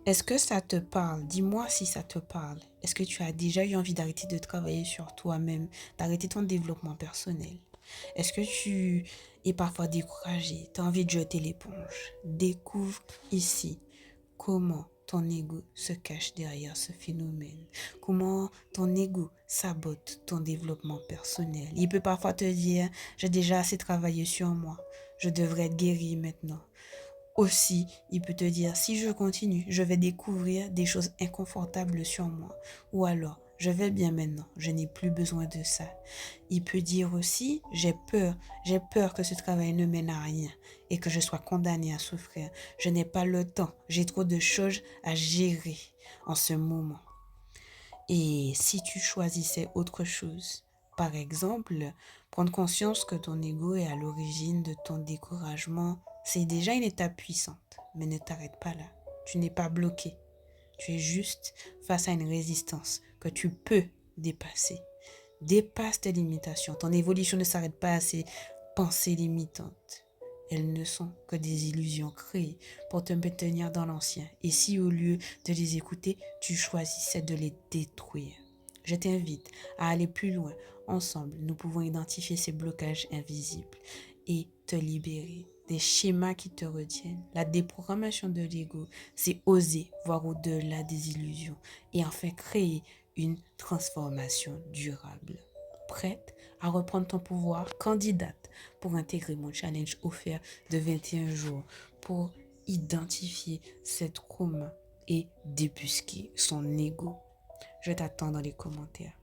Est-ce que ça te parle? Dis-moi si ça te parle. Est-ce que tu as déjà eu envie d'arrêter de travailler sur toi-même, d'arrêter ton développement personnel? Est-ce que tu es parfois découragé, tu as envie de jeter l'éponge? Découvre ici comment ton ego se cache derrière ce phénomène, comment ton ego sabote ton développement personnel. Il peut parfois te dire, j'ai déjà assez travaillé sur moi, je devrais être guéri maintenant. Aussi, il peut te dire, si je continue, je vais découvrir des choses inconfortables sur moi. Ou alors, je vais bien maintenant, je n'ai plus besoin de ça. Il peut dire aussi, j'ai peur que ce travail ne mène à rien et que je sois condamné à souffrir. Je n'ai pas le temps, j'ai trop de choses à gérer en ce moment. Et si tu choisissais autre chose, par exemple, prendre conscience que ton ego est à l'origine de ton découragement, c'est déjà une étape puissante. Mais ne t'arrête pas là. Tu n'es pas bloqué. Tu es juste face à une résistance que tu peux dépasser. Dépasse tes limitations. Ton évolution ne s'arrête pas à ces pensées limitantes. Elles ne sont que des illusions créées pour te maintenir dans l'ancien. Et si au lieu de les écouter, tu choisissais de les détruire? Je t'invite à aller plus loin. Ensemble, nous pouvons identifier ces blocages invisibles et te libérer des schémas qui te retiennent. La déprogrammation de l'ego, c'est oser voir au-delà des illusions et enfin créer une transformation durable. Prête à reprendre ton pouvoir? Candidate pour intégrer mon challenge offert de 21 jours pour identifier cette trauma et débusquer son ego. Je t'attends dans les commentaires.